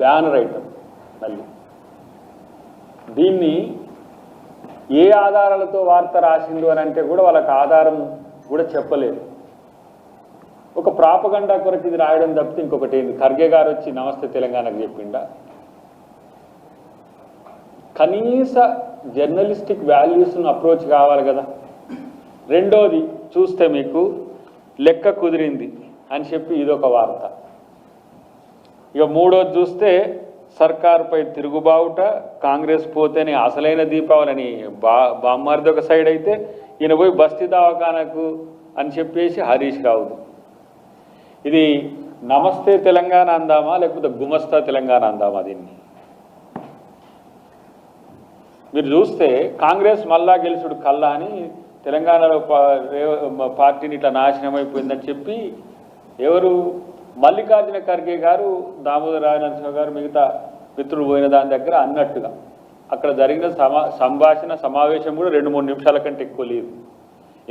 Banner item. మళ్ళీ దీన్ని ఏ ఆధారాలతో వార్త రాసిండు అని అంటే కూడా వాళ్ళకి ఆధారం కూడా చెప్పలేదు. ఒక ప్రాపగండా కొరకు ఇది రాయడం తప్పితే ఇంకొకటి ఏంది? ఖర్గే గారు వచ్చి నమస్తే తెలంగాణకు చెప్పిండా? కనీస జర్నలిస్టిక్ వాల్యూస్ను అప్రోచ్ కావాలి కదా. రెండోది చూస్తే మీకు లెక్క కుదిరింది అని చెప్పి ఇదొక వార్త. ఇక మూడోది చూస్తే సర్కారుపై తిరుగుబావుట, కాంగ్రెస్ పోతేనే అసలైన దీపావళి అని బామ్మారిది ఒక సైడ్ అయితే, ఈయన పోయి బస్తీ దవాఖానకు అని చెప్పేసి హరీష్ రావుది. ఇది నమస్తే తెలంగాణ అందామా లేకపోతే గుమస్తా తెలంగాణ అందామా? దీన్ని మీరు చూస్తే కాంగ్రెస్ మళ్ళా గెలుచుడు కల్లా అని తెలంగాణలో పార్టీని ఇట్లా నాశనం అయిపోయిందని చెప్పి ఎవరు మల్లికార్జున ఖర్గే గారు, దామోదర రాజనరసింహ గారు, మిగతా మిత్రులు పోయిన దాని దగ్గర అన్నట్టుగా అక్కడ జరిగిన సంభాషణ సమావేశం కూడా 2-3 నిమిషాల కంటే ఎక్కువ లేదు.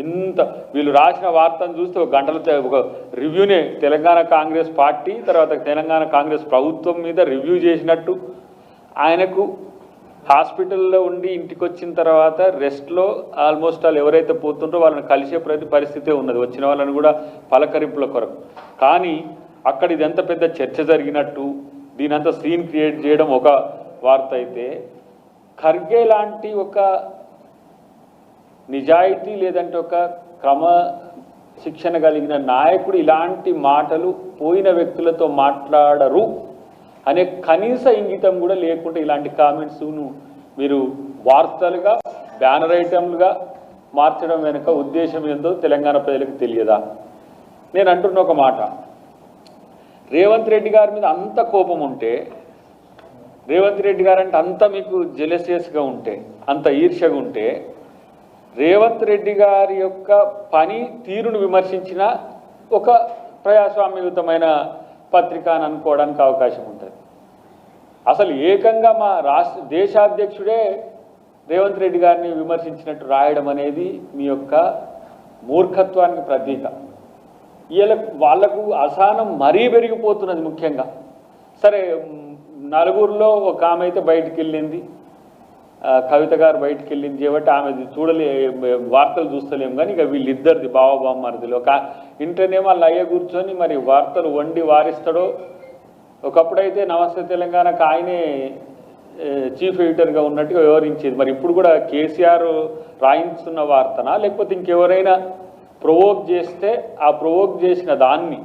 ఇంత వీళ్ళు రాసిన వార్తను చూస్తే ఒక గంటల ఒక రివ్యూనే తెలంగాణ కాంగ్రెస్ పార్టీ తర్వాత తెలంగాణ కాంగ్రెస్ ప్రభుత్వం మీద రివ్యూ చేసినట్టు. ఆయనకు హాస్పిటల్లో ఉండి ఇంటికి వచ్చిన తర్వాత రెస్ట్లో ఆల్మోస్ట్ వాళ్ళు ఎవరైతే పోతుంటారో వాళ్ళని కలిసే పరిస్థితే ఉన్నది, వచ్చిన వాళ్ళని కూడా పలకరింపుల కొరకు. కానీ అక్కడ ఇది ఎంత పెద్ద చర్చ జరిగినట్టు దీనంతా సీన్ క్రియేట్ చేయడం ఒక వార్త అయితే, ఖర్గే లాంటి ఒక నిజాయితీ లేదంటే ఒక క్రమశిక్షణ కలిగిన నాయకుడు ఇలాంటి మాటలు పోయిన వ్యక్తులతో మాట్లాడరు అనే కనీస ఇంగితం కూడా లేకుండా ఇలాంటి కామెంట్స్ను మీరు వార్తలుగా బ్యానర్ ఐటమ్లుగా మార్చడం వెనుక ఉద్దేశం ఏందో తెలంగాణ ప్రజలకు తెలియదా? నేను అంటున్న ఒక మాట, రేవంత్ రెడ్డి గారి మీద అంత కోపం ఉంటే, రేవంత్ రెడ్డి గారు అంటే అంత మీకు జెలసియస్గా ఉంటే, అంత ఈర్ష్యగా ఉంటే, రేవంత్ రెడ్డి గారి యొక్క పని తీరును విమర్శించిన ఒక ప్రజాస్వామ్యయుతమైన పత్రిక అని అనుకోవడానికి అవకాశం ఉంటుంది. అసలు ఏకంగా మా దేశాధ్యక్షుడే రేవంత్ రెడ్డి గారిని విమర్శించినట్టు రాయడం అనేది మీ యొక్క మూర్ఖత్వానికి ప్రతీక. వాళ్లకు అసహనం మరీ పెరిగిపోతున్నది. ముఖ్యంగా సరే, నలుగురిలో ఒక ఆమె అయితే బయటికి వెళ్ళింది, కవిత గారు బయటికి వెళ్ళింది కాబట్టి ఆమె వార్తలు చూస్తలేము. కానీ ఇక వీళ్ళిద్దరిది బావబామ్మరిదిలో ఇంటర్నేమో వాళ్ళు అయ్యే కూర్చొని మరి వార్తలు వండి వారిస్తాడో. ఒకప్పుడైతే నమస్తే తెలంగాణకు ఆయనే చీఫ్ ఎడిటర్గా ఉన్నట్టుగా వివరించేది. మరి ఇప్పుడు కూడా కేసీఆర్ రాయించున్న వార్తనా లేకపోతే ఇంకెవరైనా ప్రొవోక్ చేస్తే ఆ ప్రొవోక్ చేసిన దాన్ని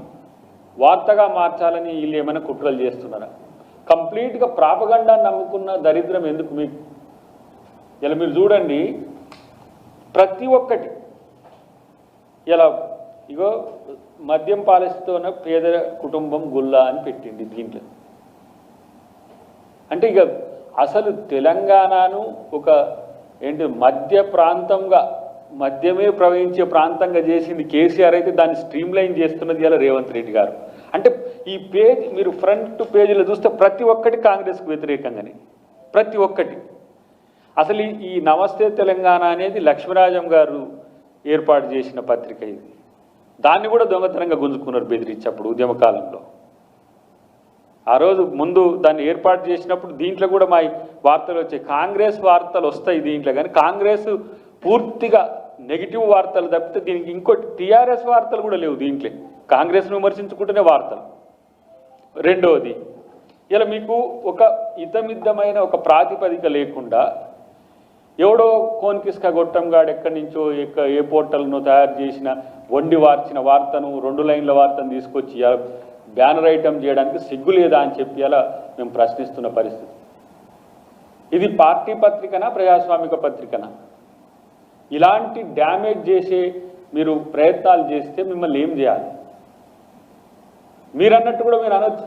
వార్తగా మార్చాలని వీళ్ళు ఏమైనా కుట్రలు చేస్తున్నారా? కంప్లీట్గా ప్రాపగండాన్ని నమ్ముకున్న దరిద్రం ఎందుకు మీకు? ఇలా మీరు చూడండి, ప్రతి ఒక్కటి ఇలా ఇగో మద్యం పాలస్తోన పేద కుటుంబం గుల్లా అని పెట్టింది దీంట్లో. అంటే ఇక అసలు తెలంగాణను ఒక ఏంటి మధ్య ప్రాంతంగా, మద్యమే ప్రవహించే ప్రాంతంగా చేసింది కేసీఆర్ అయితే దాన్ని స్ట్రీమ్లైన్ చేస్తున్నది ఇలా రేవంత్ రెడ్డి గారు. అంటే ఈ పేజ్ మీరు ఫ్రంట్ పేజీలో చూస్తే ప్రతి ఒక్కటి కాంగ్రెస్కు వ్యతిరేకంగానే, ప్రతి ఒక్కటి. అసలు ఈ నమస్తే తెలంగాణ అనేది లక్ష్మీరాజం గారు ఏర్పాటు చేసిన పత్రిక ఇది. దాన్ని కూడా దొంగతనంగా గుంజుకున్నారు బెదిరించినప్పుడు ఉద్యమకాలంలో. ఆ రోజు ముందు దాన్ని ఏర్పాటు చేసినప్పుడు దీంట్లో కూడా మా వార్తలు వచ్చాయి, కాంగ్రెస్ వార్తలు వస్తాయి దీంట్లో. కానీ కాంగ్రెస్ పూర్తిగా నెగిటివ్ వార్తలు తప్పితే దీనికి ఇంకోటి టీఆర్ఎస్ వార్తలు కూడా లేవు దీంట్లో, కాంగ్రెస్ను విమర్శించుకుంటూనే వార్తలు. రెండవది, ఇలా మీకు ఒక ఇతమిద్దమైన ఒక ప్రాతిపదిక లేకుండా ఎవడో కోన్కిస్కా గొట్టంగాడు ఎక్కడి నుంచో ఏ పోర్టల్ను తయారు చేసిన వండి వార్చిన వార్తను 2 లైన్ల వార్తను తీసుకొచ్చి బ్యానర్ ఐటమ్ చేయడానికి సిగ్గు లేదా అని చెప్పి అలా మేము ప్రశ్నిస్తున్న పరిస్థితి. ఇది పార్టీ పత్రికనా ప్రజాస్వామిక పత్రికనా? ఇలాంటి డ్యామేజ్ చేసే మీరు ప్రయత్నాలు చేస్తే మిమ్మల్ని ఏం చేయాలి? మీరు అన్నట్టు కూడా మీరు అనొచ్చు,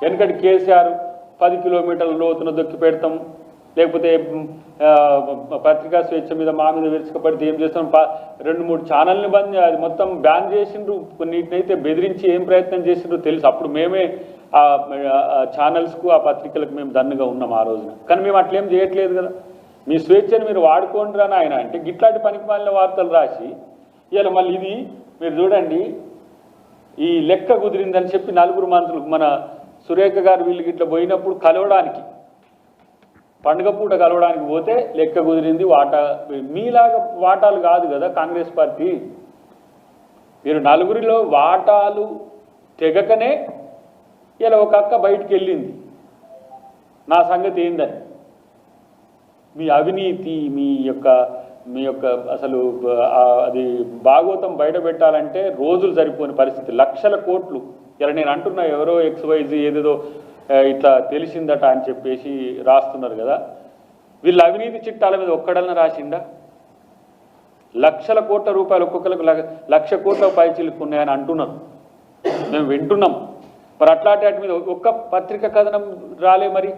వెనకటి కేసీఆర్ 10 కిలోమీటర్ల లోతున దొక్కి పెడతాం, లేకపోతే పత్రికా స్వేచ్ఛ మీద మా మీద విరుచుకపడితే ఏం చేస్తాం, 2-3 ఛానల్ని బంద్ అది మొత్తం బ్యాన్ చేసిండ్రు, కొన్నిటినైతే బెదిరించి ఏం ప్రయత్నం చేసిండ్రో తెలుసు. అప్పుడు మేమే ఆ ఛానల్స్కు ఆ పత్రికలకు మేము దన్నుగా ఉన్నాం ఆ రోజున. కానీ మేము అట్లేం చేయట్లేదు కదా. మీ స్వేచ్ఛను మీరు వాడుకోండి అని ఆయన అంటే గిట్లాంటి పనికిమాలిన వార్తలు రాసి ఇలా మళ్ళీ ఇది మీరు చూడండి, ఈ లెక్క కుదిరిందని చెప్పి 4 మంత్రులు మన సురేఖ గారు వీళ్ళకి ఇట్లా పోయినప్పుడు కలవడానికి పండుగ పూట కలవడానికి పోతే లెక్క కుదిరింది వాటా. మీలాగా వాటాలు కాదు కదా కాంగ్రెస్ పార్టీ. మీరు నలుగురిలో వాటాలు తెగకనే ఇలా ఒక అక్క బయటికి వెళ్ళింది నా సంగతి ఏందని. మీ అవినీతి మీ యొక్క అసలు అది భాగవతం బయట పెట్టాలంటే రోజులు సరిపోని పరిస్థితి. లక్షల కోట్లు. ఇలా నేను అంటున్నా ఎవరో XYZ ఏదేదో ఇట్లా తెలిసిందట అని చెప్పేసి రాస్తున్నారు కదా. వీళ్ళ అవినీతి చిట్టాల మీద ఒక్కడన్నా రాసిందా? లక్షల కోట్ల రూపాయలు ఒక్కొక్కరికి 1,00,000 కోట్ల పైచిలుక్కున్నాయని అంటున్నారు, మేము వింటున్నాం. మరి అట్లాంటి వాటి మీద ఒక్క పత్రిక కథనం రాలే. మరి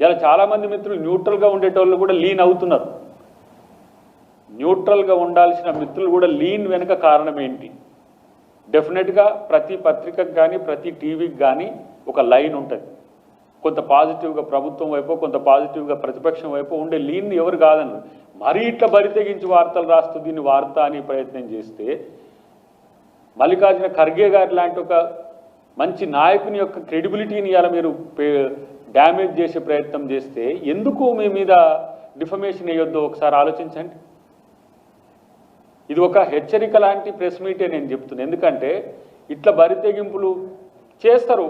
ఇలా చాలామంది మిత్రులు న్యూట్రల్గా ఉండేటోళ్ళు కూడా లీన్ అవుతున్నారు. న్యూట్రల్గా ఉండాల్సిన మిత్రులు కూడా లీన్ వెనుక కారణం ఏంటి? డెఫినెట్గా ప్రతి పత్రికకు కానీ ప్రతి టీవీకి కానీ ఒక లైన్ ఉంటుంది. కొంత పాజిటివ్గా ప్రభుత్వం వైపు, కొంత పాజిటివ్గా ప్రతిపక్షం వైపు ఉండే లీన్ ఎవరు కాదన్నారు. మరీ ఇట్లా బరితెగించి వార్తలు రాస్తూ దీన్ని వార్త అని ప్రయత్నం చేస్తే మల్లికార్జున ఖర్గే గారి లాంటి ఒక మంచి నాయకుని యొక్క క్రెడిబిలిటీని ఇలా మీరు డ్యామేజ్ చేసే ప్రయత్నం చేస్తే ఎందుకు మీ మీద డిఫమేషన్ వేయొద్దో ఒకసారి ఆలోచించండి. ఇది ఒక హెచ్చరిక లాంటి ప్రెస్ మీటే నేను చెప్తున్నాను. ఎందుకంటే ఇట్లా బరితెగింపులు చేస్తారు.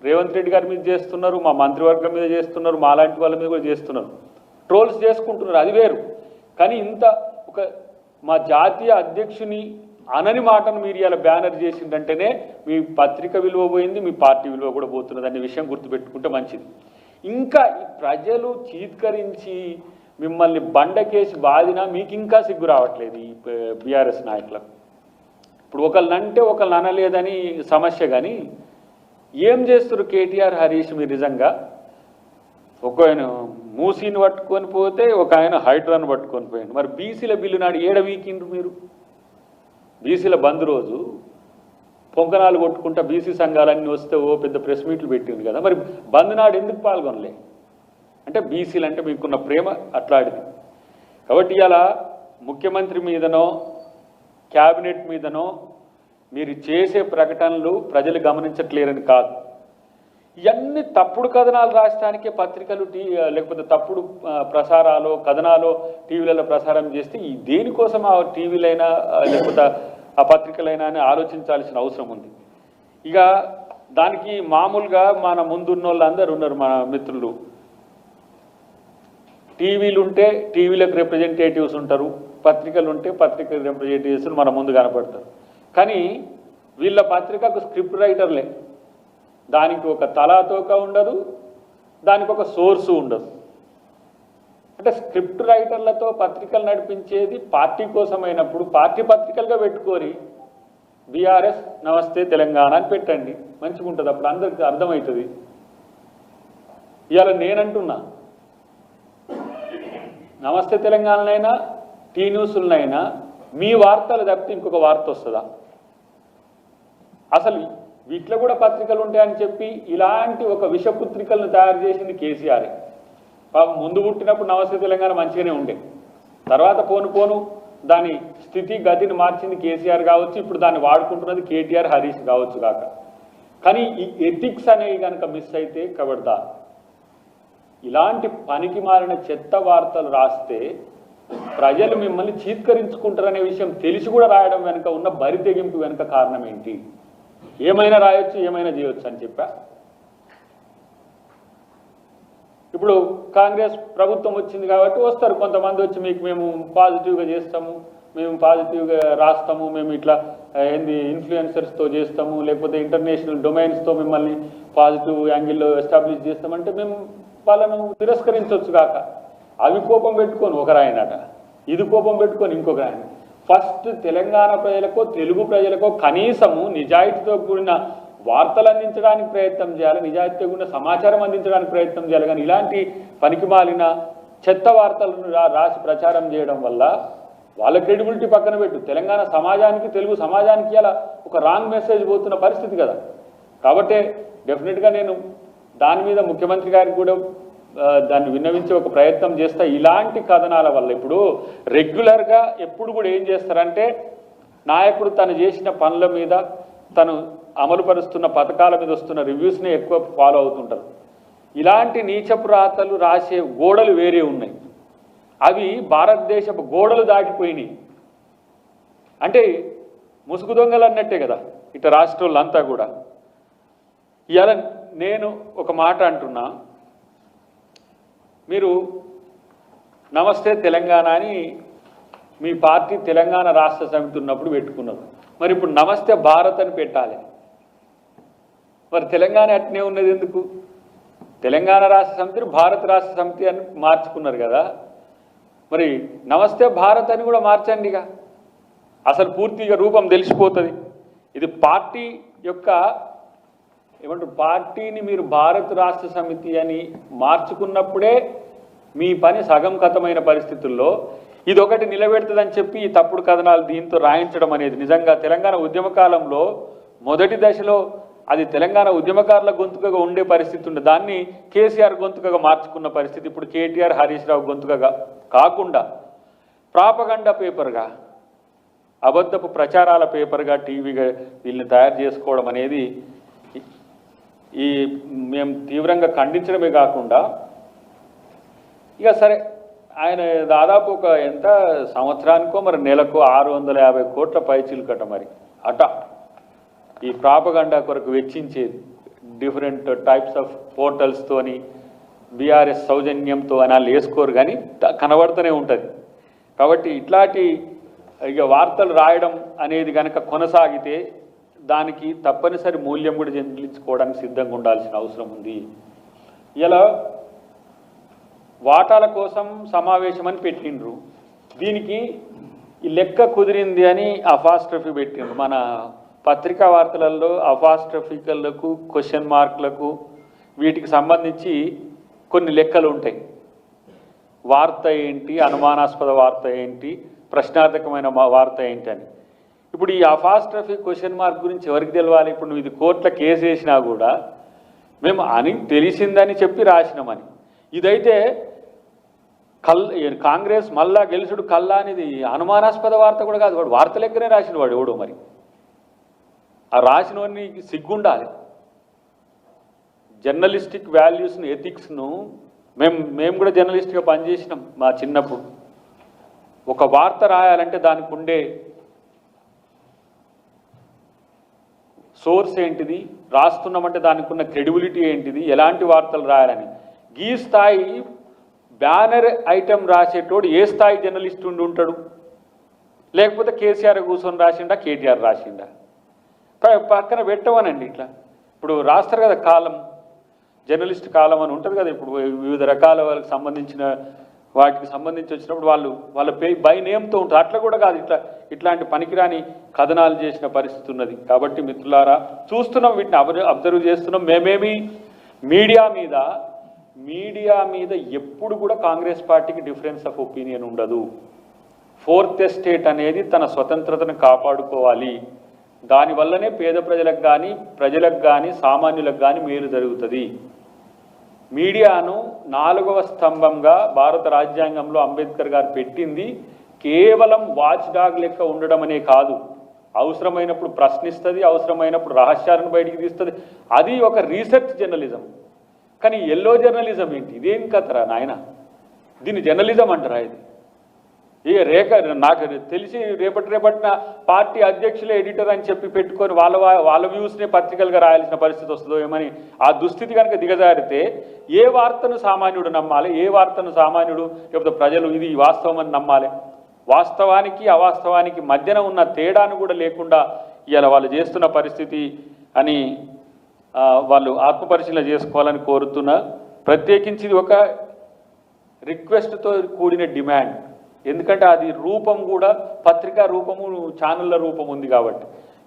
రేవంత్ రెడ్డి గారి మీద చేస్తున్నారు, మా మంత్రివర్గం మీద చేస్తున్నారు, మా లాంటి వాళ్ళ మీద కూడా చేస్తున్నారు, ట్రోల్స్ చేసుకుంటున్నారు, అది వేరు. కానీ ఇంత ఒక మా జాతీయ అధ్యక్షుని అనని మాటను మీరు ఇలా బ్యానర్ చేసిందంటేనే మీ పత్రిక విలువ పోయింది, మీ పార్టీ విలువ కూడా పోతున్నది అనే విషయం గుర్తుపెట్టుకుంటే మంచిది. ఇంకా ఈ ప్రజలు చీత్కరించి మిమ్మల్ని బండకేసి బాధినా మీకు ఇంకా సిగ్గు రావట్లేదు ఈ బీఆర్ఎస్ నాయకులకు. ఇప్పుడు ఒకళ్ళనంటే ఒకళ్ళని అనలేదని సమస్య, కానీ ఏం చేస్తారు కేటీఆర్ హరీష్ మీరు నిజంగా? ఒక ఆయన మూసీని పట్టుకొని పోతే ఒక ఆయన హైడ్రాను పట్టుకొని పోయాడు. మరి బీసీల బిల్లు నాడు ఏడ వీకిండ్రు మీరు? బీసీల బంద్ రోజు పొంకనాలు కొట్టుకుంటా బీసీ సంఘాలన్నీ వస్తే ఓ పెద్ద ప్రెస్ మీట్లు పెట్టింది కదా, మరి బంద్ నాడు ఎందుకు పాల్గొనలే? అంటే బీసీలు అంటే మీకున్న ప్రేమ అట్లాంటిది. కాబట్టి ఇలా ముఖ్యమంత్రి మీదనో క్యాబినెట్ మీదనో మీరు చేసే ప్రకటనలు ప్రజలు గమనించట్లేరని కాదు. ఇవన్నీ తప్పుడు కథనాలు రాయడానికే పత్రికలు లేకపోతే తప్పుడు ప్రసారాలు కథనాలు టీవీలలో ప్రసారం చేస్తే ఈ దేనికోసం ఆ టీవీలైనా లేకపోతే ఆ పత్రికలైనా అని ఆలోచించాల్సిన అవసరం ఉంది. ఇక దానికి మామూలుగా మన ముందున్న వాళ్ళందరూ ఉన్నారు, మన మిత్రులు. టీవీలు ఉంటే టీవీలకు రిప్రజెంటేటివ్స్ ఉంటారు, పత్రికలు ఉంటే పత్రిక రిప్రజెంటేటివ్స్ మన ముందు కనపడతారు. కానీ వీళ్ళ పత్రికకు స్క్రిప్ట్ రైటర్లే, దానికి ఒక తలాతోక ఉండదు, దానికి ఒక సోర్సు ఉండదు. అంటే స్క్రిప్ట్ రైటర్లతో పత్రికలు నడిపించేది పార్టీ కోసమైనప్పుడు పార్టీ పత్రికలుగా పెట్టుకొని బీఆర్ఎస్ నమస్తే తెలంగాణ అని పెట్టండి, మంచిగా ఉంటుంది, అప్పుడు అందరికి అర్థమవుతుంది. ఇవాళ నేనంటున్నా నమస్తే తెలంగాణనైనా టీ న్యూస్లనైనా మీ వార్తలు తప్పితే ఇంకొక వార్త వస్తుందా? అసలు వీటిలో కూడా పత్రికలు ఉంటాయని చెప్పి ఇలాంటి ఒక విషపుత్రికలను తయారు చేసింది కేసీఆరే. ముందు పుట్టినప్పుడు నమస్తే తెలంగాణ మంచిగానే ఉండే, తర్వాత పోను దాని స్థితి గతిని మార్చింది కేసీఆర్ కావచ్చు, ఇప్పుడు దాన్ని వాడుకుంటున్నది కేటీఆర్ హరీష్ కావచ్చు కాక. కానీ ఈ ఎథిక్స్ అనేవి కనుక మిస్ అయితే కబడ్దా. ఇలాంటి పనికి మారిన చెత్త వార్తలు రాస్తే ప్రజలు మిమ్మల్ని చీత్కరించుకుంటారనే విషయం తెలిసి కూడా రాయడం వెనుక ఉన్న బరితెగింపు వెనుక కారణం ఏంటి? ఏమైనా రాయొచ్చు, ఏమైనా చేయొచ్చు అని చెప్పా. ఇప్పుడు కాంగ్రెస్ ప్రభుత్వం వచ్చింది కాబట్టి వస్తారు కొంతమంది వచ్చి మీకు మేము పాజిటివ్గా చేస్తాము, మేము పాజిటివ్గా రాస్తాము, మేము ఇట్లా ఇన్ఫ్లుయెన్సర్స్తో చేస్తాము, లేకపోతే ఇంటర్నేషనల్ డొమైన్స్తో మిమ్మల్ని పాజిటివ్ యాంగిల్లో ఎస్టాబ్లిష్ చేస్తామంటే మేము వాళ్ళను తిరస్కరించవచ్చు కాక. అవి కోపం పెట్టుకొని ఒకరాయనట, ఇది కోపం పెట్టుకొని ఇంకొక ఆయన. ఫస్ట్ తెలంగాణ ప్రజలకో తెలుగు ప్రజలకో కనీసము నిజాయితీతో కూడిన వార్తలు అందించడానికి ప్రయత్నం చేయాలి, నిజాయితీతో కూడిన సమాచారం అందించడానికి ప్రయత్నం చేయాలి. కానీ ఇలాంటి పనికిమాలిన చెత్త వార్తలను రాసి ప్రచారం చేయడం వల్ల వాళ్ళ క్రెడిబిలిటీ పక్కన పెట్టు, తెలంగాణ సమాజానికి తెలుగు సమాజానికి అలా ఒక రాంగ్ మెసేజ్ పోతున్న పరిస్థితి కదా. కాబట్టి డెఫినెట్గా నేను దాని మీద ముఖ్యమంత్రి గారికి కూడా దాన్ని విన్నవించే ఒక ప్రయత్నం చేస్తా. ఇలాంటి కథనాల వల్ల ఇప్పుడు రెగ్యులర్గా ఎప్పుడు కూడా ఏం చేస్తారంటే నాయకుడు తను చేసిన పనుల మీద తను అమలుపరుస్తున్న పథకాల మీద వస్తున్న రివ్యూస్నే ఎక్కువ ఫాలో అవుతుంటారు. ఇలాంటి నీచపు రాతలు రాసే గోడలు వేరే ఉన్నాయి. అవి భారతదేశపు గోడలు దాటిపోయినాయి. అంటే ముసుగు దొంగలు అన్నట్టే కదా ఇట రాష్ట్రాలంతా కూడా. ఇవాళ నేను ఒక మాట అంటున్నా, మీరు నమస్తే తెలంగాణ అని మీ పార్టీ తెలంగాణ రాష్ట్ర సమితి ఉన్నప్పుడు పెట్టుకున్నారు. మరి ఇప్పుడు నమస్తే భారత్ అని పెట్టాలి. మరి తెలంగాణ అట్నే ఉన్నది ఎందుకు? తెలంగాణ రాష్ట్ర సమితిని భారత రాష్ట్ర సమితి అని మార్చుకున్నారు కదా, మరి నమస్తే భారత్ అని కూడా మార్చండిగా. అసలు పూర్తిగా రూపం తెలిసిపోతుంది. ఇది పార్టీ యొక్క ఏమంటారు, పార్టీని మీరు భారత రాష్ట్ర సమితి అని మార్చుకున్నప్పుడే మీ పని సగం కథమైన పరిస్థితుల్లో ఇది ఒకటి నిలబెడుతుందని చెప్పి ఈ తప్పుడు కథనాలు దీంతో రాయించడం అనేది నిజంగా తెలంగాణ ఉద్యమ కాలంలో మొదటి దశలో అది తెలంగాణ ఉద్యమకారుల గొంతుకగా ఉండే పరిస్థితి ఉండే దాన్ని కేసీఆర్ గొంతుకగా మార్చుకున్న పరిస్థితి ఇప్పుడు కేటీఆర్ హరీష్ రావు గొంతుకగా కాకుండా ప్రాపగండా పేపర్గా, అబద్ధపు ప్రచారాల పేపర్గా, టీవీగా వీళ్ళని తయారు చేసుకోవడం అనేది ఈ మేము తీవ్రంగా ఖండించడమే కాకుండా ఇక సరే ఆయన దాదాపు ఒక ఎంత సంవత్సరానికో మరి నెలకు 650 కోట్ల పైచిలుకట మరి అట ఈ ప్రాపగండా కొరకు వెచ్చించేది. డిఫరెంట్ టైప్స్ ఆఫ్ పోర్టల్స్తోని బీఆర్ఎస్ సౌజన్యంతో అని వాళ్ళు వేసుకోరు కానీ కనబడుతూనే ఉంటుంది. కాబట్టి ఇట్లాంటి ఇక వార్తలు రాయడం అనేది కనుక కొనసాగితే దానికి తప్పనిసరి మూల్యం కూడా చెల్లించుకోవడానికి సిద్ధంగా ఉండాల్సిన అవసరం ఉంది. ఇలా వాటాల కోసం సమావేశం అని పెట్టిండ్రు, దీనికి ఈ లెక్క కుదిరింది అని అపాస్ట్రఫీ పెట్టిండ్రు. మన పత్రికా వార్తలలో అపాస్ట్రఫికలకు, క్వశ్చన్ మార్కులకు వీటికి సంబంధించి కొన్ని లెక్కలు ఉంటాయి. వార్త ఏంటి, అనుమానాస్పద వార్త ఏంటి, ప్రశ్నార్థకమైన వార్త ఏంటి అని. ఇప్పుడు ఈ అపాస్ట్రఫీ, క్వశ్చన్ మార్క్ గురించి ఎవరికి తెలవాలి? ఇప్పుడు నువ్వు ఇది కోర్టులో కేసు వేసినా కూడా మేము అని తెలిసిందని చెప్పి రాసినామని. ఇదైతే కాంగ్రెస్ మళ్ళా గెలుచుడు కల్లా అనేది అనుమానాస్పద వార్త కూడా కాదు, వాడు వార్త లెక్కనే రాసిన వాడు ఎవడో. మరి ఆ రాసిన వాడిని సిగ్గుండాలి. జర్నలిస్టిక్ వాల్యూస్ను, ఎథిక్స్ను మేము కూడా జర్నలిస్ట్గా పనిచేసినాం మా చిన్నప్పుడు. ఒక వార్త రాయాలంటే దానికి ఉండే సోర్స్ ఏంటిది, రాస్తున్నామంటే దానికి ఉన్న క్రెడిబిలిటీ ఏంటిది, ఎలాంటి వార్తలు రాయాలని. ఈ స్థాయి బ్యానర్ ఐటెం రాసేటోడు ఏ స్థాయి జర్నలిస్ట్ ఉండి ఉంటాడు? లేకపోతే కేసీఆర్ కూర్చొని రాసిండా, కేటీఆర్ రాసిండా? పక్కన పెట్టవనండి. ఇట్లా ఇప్పుడు రాస్తారు కదా కాలం, జర్నలిస్ట్ కాలం అని ఉంటుంది కదా. ఇప్పుడు వివిధ రకాల వాళ్ళకి సంబంధించిన వాటికి సంబంధించి వచ్చినప్పుడు వాళ్ళ బై నేమ్తో ఉంటుంది. అట్లా కూడా కాదు, ఇట్లాంటి పనికిరాని కథనాలు చేసిన పరిస్థితి ఉన్నది. కాబట్టి మిత్రులారా, చూస్తున్నాం, వీటిని అబ్జర్వ్ చేస్తున్నాం. మేమేమి మీడియా మీద ఎప్పుడు కూడా కాంగ్రెస్ పార్టీకి డిఫరెన్స్ ఆఫ్ ఒపీనియన్ ఉండదు. ఫోర్త్ ఎస్టేట్ అనేది తన స్వతంత్రతను కాపాడుకోవాలి. దానివల్లనే పేద ప్రజలకు కానీ సామాన్యులకు కానీ మేలు జరుగుతుంది. మీడియాను 4వ స్తంభంగా భారత రాజ్యాంగంలో అంబేద్కర్ గారు పెట్టింది కేవలం వాచ్ డాగ్ లెక్క ఉండడం అనే కాదు. అవసరమైనప్పుడు ప్రశ్నిస్తుంది, అవసరమైనప్పుడు రహస్యాలను బయటికి తీస్తుంది. అది ఒక రీసెర్చ్ జర్నలిజం. కానీ ఎల్లో జర్నలిజం ఏంటి? ఇదేం కథరా నాయన? దీన్ని జర్నలిజం అంటారా? ఇది నాకు తెలిసి రేపటిన పార్టీ అధ్యక్షులే ఎడిటర్ అని చెప్పి పెట్టుకొని వాళ్ళ వ్యూస్నే పత్రికలుగా రాయాల్సిన పరిస్థితి వస్తుందో ఏమని ఆ దుస్థితి కనుక దిగజారితే ఏ వార్తను సామాన్యుడు నమ్మాలి, ఏ వార్తను సామాన్యుడు లేకపోతే ప్రజలు ఇది వాస్తవం అని నమ్మాలి? వాస్తవానికి అవాస్తవానికి మధ్యన ఉన్న తేడాను కూడా లేకుండా ఇవాళ వాళ్ళు చేస్తున్న పరిస్థితి అని వాళ్ళు ఆత్మపరిశీలన చేసుకోవాలని కోరుతున్నా. ప్రత్యేకించి ఇది ఒక రిక్వెస్ట్తో కూడిన డిమాండ్. ఎందుకంటే అది రూపం కూడా పత్రికా రూపము, ఛానళ్ళ రూపం ఉంది కాబట్టి.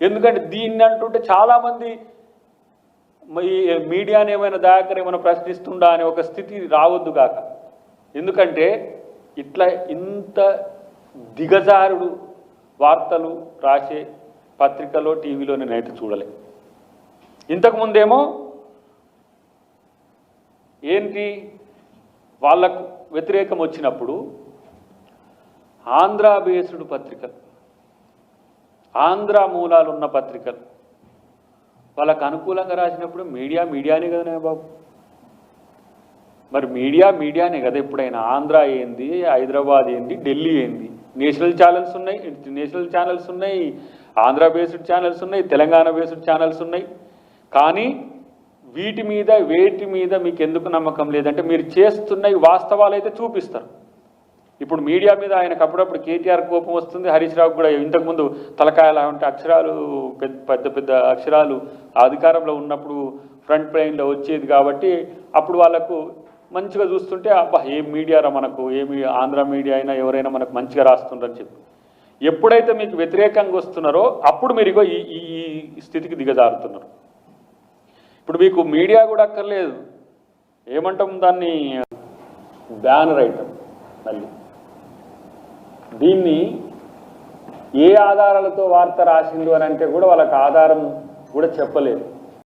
ఎందుకంటే దీన్ని అంటుంటే చాలామంది మీడియాని ఏమైనా దయాకర్ ఏమైనా ప్రశ్నిస్తుండా అనే ఒక స్థితి రావద్దు కాక. ఎందుకంటే ఇంత దిగజారుడు వార్తలు రాసే పత్రికలో, టీవీలో నేనైతే చూడలే. ఇంతకుముందేమో ఏంటి, వాళ్ళకు వ్యతిరేకం వచ్చినప్పుడు ఆంధ్ర బేస్డ్ పత్రికలు, ఆంధ్ర మూలాలున్న పత్రికలు, వాళ్ళకు అనుకూలంగా రాసినప్పుడు మీడియానే కదా బాబు. మరి మీడియానే కదా ఎప్పుడైనా. ఆంధ్ర ఏంది, హైదరాబాద్ ఏంది, ఢిల్లీ ఏంది, నేషనల్ ఛానల్స్ ఉన్నాయి, ఆంధ్ర బేస్డ్ ఛానల్స్ ఉన్నాయి, తెలంగాణ బేస్డ్ ఛానల్స్ ఉన్నాయి. కానీ వేటి మీద మీకు ఎందుకు నమ్మకం లేదంటే మీరు చేస్తున్న వాస్తవాలు అయితే చూపిస్తారు. ఇప్పుడు మీడియా మీద ఆయనకు అప్పుడప్పుడు కేటీఆర్ కోపం వస్తుంది, హరీష్ రావు కూడా ఇంతకుముందు తలకాయలు అంటే అక్షరాలు పెద్ద అక్షరాలు అధికారంలో ఉన్నప్పుడు ఫ్రంట్ లైన్లో వచ్చేది కాబట్టి అప్పుడు వాళ్ళకు మంచిగా చూస్తుంటే అబ్బా ఏం మీడియారా మనకు, ఏమి ఆంధ్ర మీడియా అయినా ఎవరైనా మనకు మంచిగా రాస్తుండ్రని చెప్పి. ఎప్పుడైతే మీకు వ్యతిరేకంగా వస్తున్నారో అప్పుడు మీరు ఇగో ఈ స్థితికి దిగజారుతున్నారు. ఇప్పుడు మీకు మీడియా కూడా అక్కర్లేదు, ఏమంటాం దాన్ని, బ్యానర్ ఐటమ్. మళ్ళీ దీన్ని ఏ ఆధారాలతో వార్త రాసిండు అని అంటే కూడా వాళ్ళకి ఆధారం కూడా చెప్పలేదు.